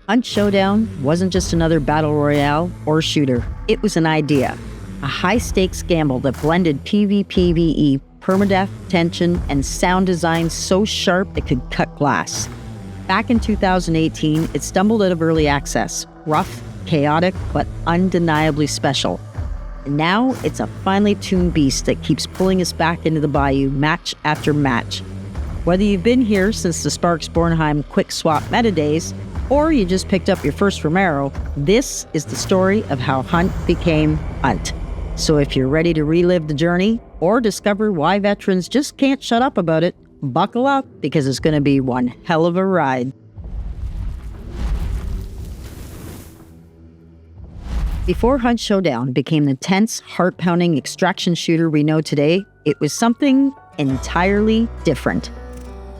Hunt Showdown wasn't just another battle royale or shooter. It was an idea. A high-stakes gamble that blended PvPvE, permadeath, tension, and sound design so sharp it could cut glass. Back in 2018, it stumbled out of early access. Rough, chaotic, but undeniably special. And now, it's a finely tuned beast that keeps pulling us back into the bayou match after match. Whether you've been here since the Sparks Bornheim quick swap meta days, or you just picked up your first Romero, this is the story of how Hunt became Hunt. So if you're ready to relive the journey, or discover why veterans just can't shut up about it, buckle up, because it's going to be one hell of a ride. Before Hunt Showdown became the tense, heart-pounding extraction shooter we know today, it was something entirely different.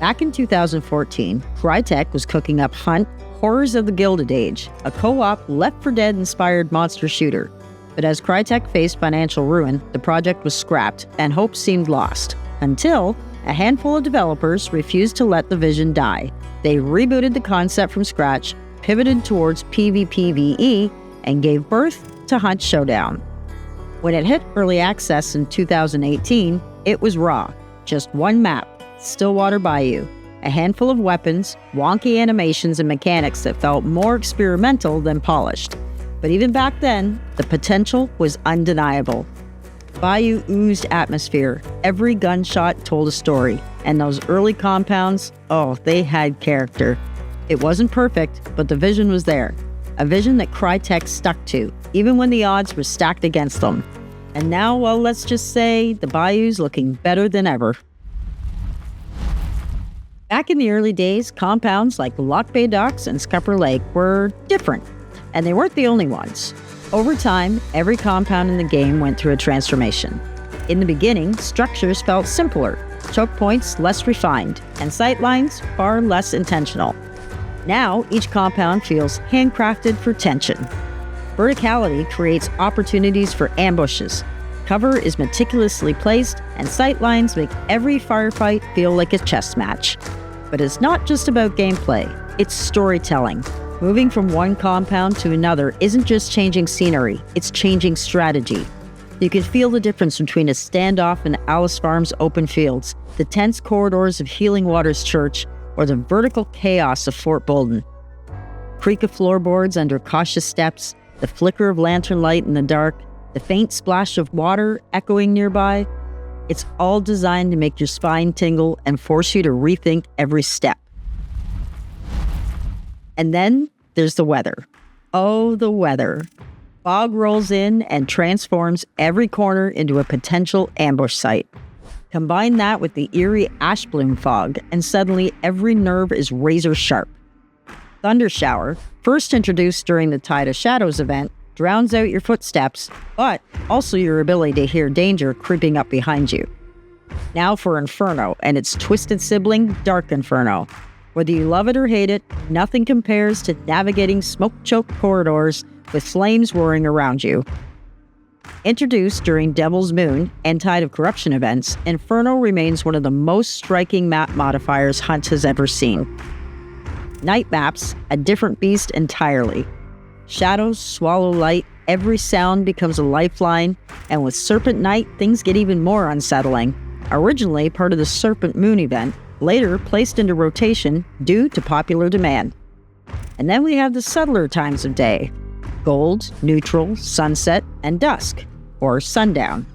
Back in 2014, Crytek was cooking up Hunt: Horrors of the Gilded Age, a co-op Left 4 Dead-inspired monster shooter. But as Crytek faced financial ruin, the project was scrapped, and hope seemed lost. Until a handful of developers refused to let the vision die. They rebooted the concept from scratch, pivoted towards PvPvE, and gave birth to Hunt Showdown. When it hit early access in 2018, it was raw. Just one map, Stillwater Bayou, a handful of weapons, wonky animations and mechanics that felt more experimental than polished. But even back then, the potential was undeniable. Bayou oozed atmosphere. Every gunshot told a story. And those early compounds, oh, they had character. It wasn't perfect, but the vision was there. A vision that Crytek stuck to, even when the odds were stacked against them. And now, well, let's just say the Bayou's looking better than ever. Back in the early days, compounds like Lock Bay Docks and Scupper Lake were different, and they weren't the only ones. Over time, every compound in the game went through a transformation. In the beginning, structures felt simpler, choke points less refined, and sightlines far less intentional. Now, each compound feels handcrafted for tension. Verticality creates opportunities for ambushes. Cover is meticulously placed, and sightlines make every firefight feel like a chess match. But it's not just about gameplay, it's storytelling. Moving from one compound to another isn't just changing scenery, it's changing strategy. You can feel the difference between a standoff in Alice Farm's open fields, the tense corridors of Healing Waters Church, or the vertical chaos of Fort Bolden. Creak of floorboards under cautious steps, the flicker of lantern light in the dark, the faint splash of water echoing nearby. It's all designed to make your spine tingle and force you to rethink every step. And then there's the weather. Oh, the weather. Fog rolls in and transforms every corner into a potential ambush site. Combine that with the eerie ash bloom fog, and suddenly every nerve is razor sharp. Thunder Shower, first introduced during the Tide of Shadows event, drowns out your footsteps, but also your ability to hear danger creeping up behind you. Now for Inferno and its twisted sibling, Dark Inferno. Whether you love it or hate it, nothing compares to navigating smoke-choked corridors with flames roaring around you. Introduced during Devil's Moon and Tide of Corruption events, Inferno remains one of the most striking map modifiers Hunt has ever seen. Night maps, a different beast entirely. Shadows swallow light, every sound becomes a lifeline, and with Serpent Night, things get even more unsettling. Originally part of the Serpent Moon event, later placed into rotation due to popular demand. And then we have the subtler times of day: gold, neutral, sunset, and dusk, or sundown.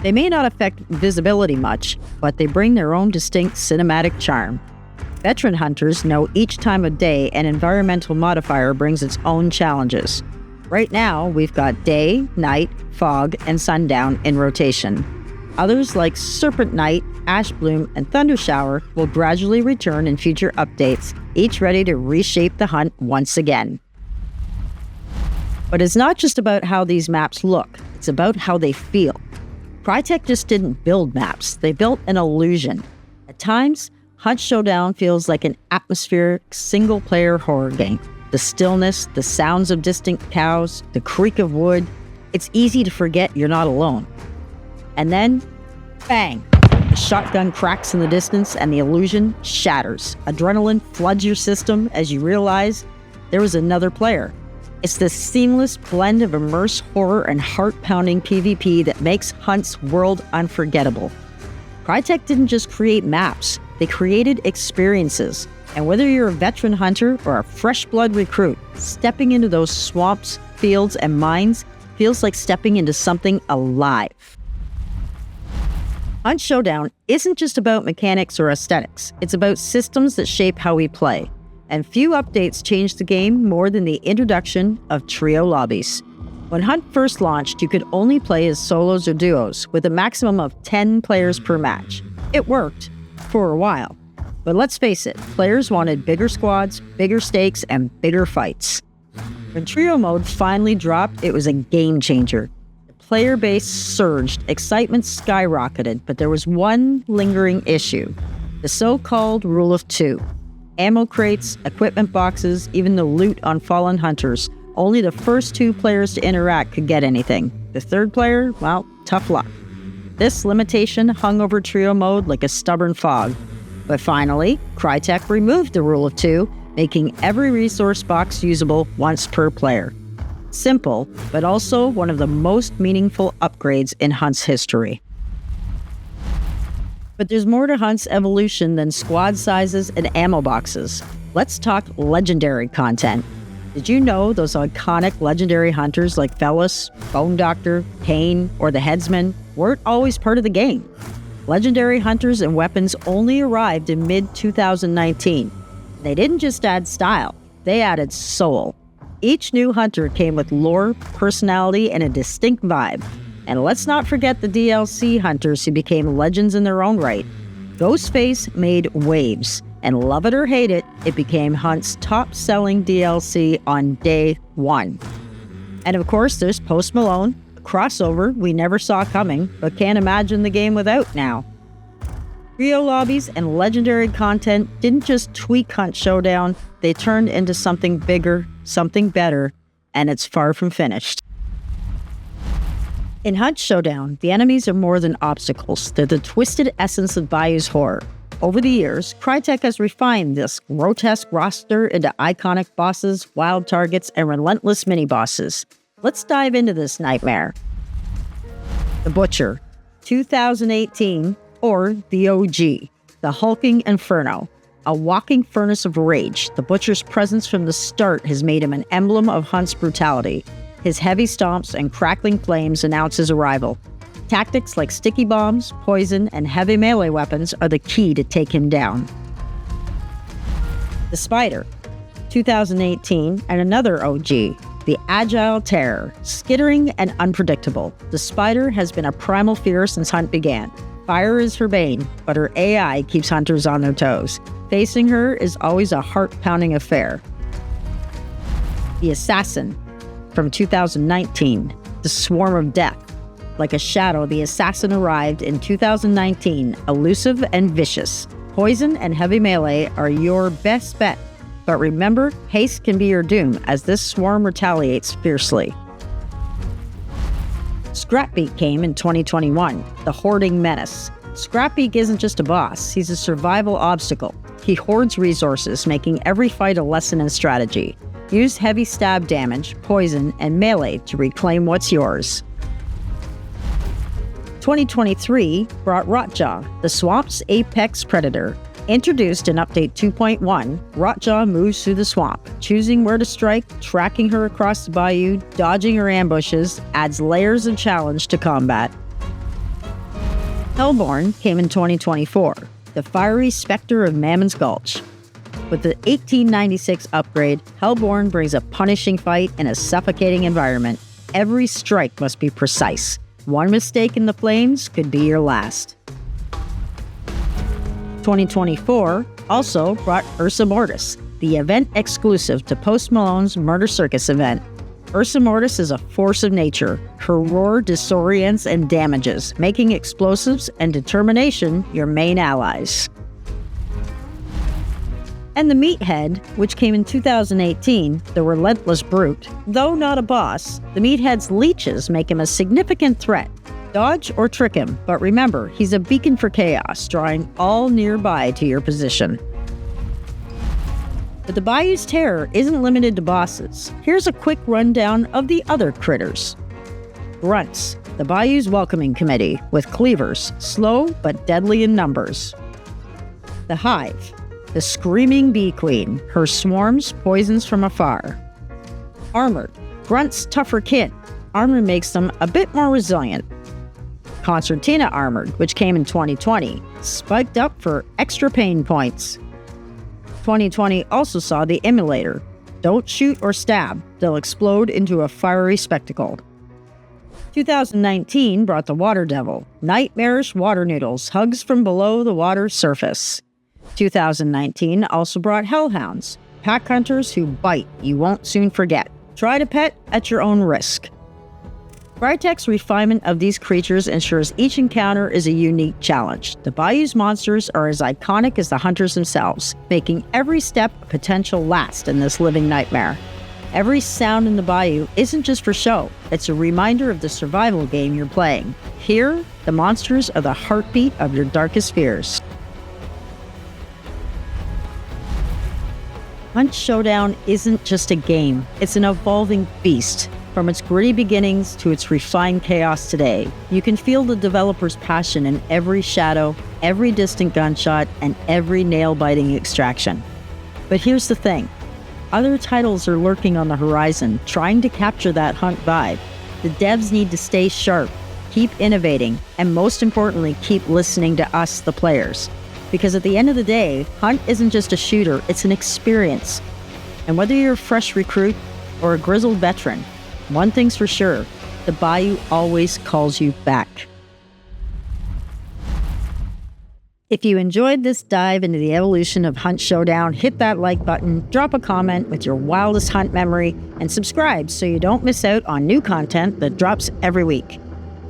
They may not affect visibility much, but they bring their own distinct cinematic charm. Veteran hunters know each time of day an environmental modifier brings its own challenges. Right now, we've got day, night, fog, and sundown in rotation. Others like Serpent Night, Ash Bloom, and Thunder Shower will gradually return in future updates, each ready to reshape the hunt once again. But it's not just about how these maps look, it's about how they feel. Crytek just didn't build maps, they built an illusion. At times, Hunt Showdown feels like an atmospheric, single-player horror game. The stillness, the sounds of distant cows, the creak of wood, it's easy to forget you're not alone. And then, bang! The shotgun cracks in the distance and the illusion shatters. Adrenaline floods your system as you realize there was another player. It's this seamless blend of immersive horror and heart-pounding PvP that makes Hunt's world unforgettable. Crytek didn't just create maps, they created experiences. And whether you're a veteran hunter or a fresh blood recruit, stepping into those swamps, fields, and mines feels like stepping into something alive. Hunt Showdown isn't just about mechanics or aesthetics, it's about systems that shape how we play. And few updates changed the game more than the introduction of trio lobbies. When Hunt first launched, you could only play as solos or duos, with a maximum of 10 players per match. It worked, for a while. But let's face it, players wanted bigger squads, bigger stakes, and bigger fights. When trio mode finally dropped, it was a game changer. The player base surged, excitement skyrocketed, but there was one lingering issue. The so-called rule of two. Ammo crates, equipment boxes, even the loot on fallen hunters. Only the first two players to interact could get anything. The third player, well, tough luck. This limitation hung over trio mode like a stubborn fog. But finally, Crytek removed the rule of two, making every resource box usable once per player. Simple, but also one of the most meaningful upgrades in Hunt's history. But there's more to Hunt's evolution than squad sizes and ammo boxes. Let's talk legendary content. Did you know those iconic legendary hunters like Fellis, Bone Doctor, Kane, or the Headsman weren't always part of the game? Legendary hunters and weapons only arrived in mid-2019. They didn't just add style, they added soul. Each new hunter came with lore, personality, and a distinct vibe. And let's not forget the DLC hunters who became legends in their own right. Ghostface made waves, and love it or hate it, it became Hunt's top-selling DLC on day one. And of course, there's Post Malone, a crossover we never saw coming, but can't imagine the game without now. Trio lobbies and legendary content didn't just tweak Hunt Showdown, they turned into something bigger, something better, and it's far from finished. In Hunt Showdown, the enemies are more than obstacles, they're the twisted essence of Bayou's horror. Over the years, Crytek has refined this grotesque roster into iconic bosses, wild targets, and relentless mini-bosses. Let's dive into this nightmare. The Butcher, 2018, or the OG, the hulking Inferno. A walking furnace of rage, the Butcher's presence from the start has made him an emblem of Hunt's brutality. His heavy stomps and crackling flames announce his arrival. Tactics like sticky bombs, poison, and heavy melee weapons are the key to take him down. The Spider, 2018, and another OG, the Agile Terror, skittering and unpredictable. The Spider has been a primal fear since Hunt began. Fire is her bane, but her AI keeps hunters on their toes. Facing her is always a heart-pounding affair. The Assassin, from 2019, the Swarm of Death. Like a shadow, the Assassin arrived in 2019, elusive and vicious. Poison and heavy melee are your best bet. But remember, haste can be your doom, as this swarm retaliates fiercely. Scrapbeak came in 2021, the Hoarding Menace. Scrapbeak isn't just a boss, he's a survival obstacle. He hoards resources, making every fight a lesson in strategy. Use heavy stab damage, poison, and melee to reclaim what's yours. 2023 brought Rotjaw, the swamp's apex predator. Introduced in Update 2.1, Rotjaw moves through the swamp, choosing where to strike, tracking her across the bayou, dodging her ambushes, adds layers of challenge to combat. Hellborn came in 2024, the fiery specter of Mammon's Gulch. With the 1896 upgrade, Hellborn brings a punishing fight in a suffocating environment. Every strike must be precise. One mistake in the flames could be your last. 2024 also brought Ursa Mortis, the event exclusive to Post Malone's Murder Circus event. Ursa Mortis is a force of nature. Her roar disorients and damages, making explosives and determination your main allies. And the Meathead, which came in 2018, the Relentless Brute. Though not a boss, the Meathead's leeches make him a significant threat. Dodge or trick him, but remember, he's a beacon for chaos, drawing all nearby to your position. But the bayou's terror isn't limited to bosses. Here's a quick rundown of the other critters. Grunts, the bayou's welcoming committee, with cleavers, slow but deadly in numbers. The hive, the screaming bee queen, her swarms poisons from afar. Armored, grunts' tougher kin. Armor makes them a bit more resilient. Concertina Armored, which came in 2020, spiked up for extra pain points. 2020 also saw the Immolator. Don't shoot or stab, they'll explode into a fiery spectacle. 2019 brought the Water Devil, nightmarish water noodles, hugs from below the water's surface. 2019 also brought Hellhounds, pack hunters who bite you won't soon forget. Try to pet at your own risk. Crytek's refinement of these creatures ensures each encounter is a unique challenge. The bayou's monsters are as iconic as the hunters themselves, making every step a potential last in this living nightmare. Every sound in the bayou isn't just for show, it's a reminder of the survival game you're playing. Here, the monsters are the heartbeat of your darkest fears. Hunt Showdown isn't just a game, it's an evolving beast. From its gritty beginnings to its refined chaos today, you can feel the developer's passion in every shadow, every distant gunshot, and every nail-biting extraction. But here's the thing. Other titles are lurking on the horizon, trying to capture that Hunt vibe. The devs need to stay sharp, keep innovating, and most importantly, keep listening to us, the players. Because at the end of the day, Hunt isn't just a shooter, it's an experience. And whether you're a fresh recruit or a grizzled veteran, one thing's for sure, the bayou always calls you back. If you enjoyed this dive into the evolution of Hunt Showdown, hit that like button, drop a comment with your wildest hunt memory, and subscribe so you don't miss out on new content that drops every week.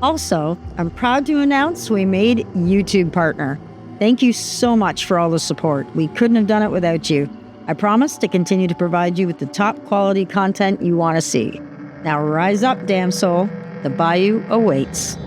Also, I'm proud to announce we made YouTube partner. Thank you so much for all the support. We couldn't have done it without you. I promise to continue to provide you with the top quality content you want to see. Now rise up, damn soul. The bayou awaits.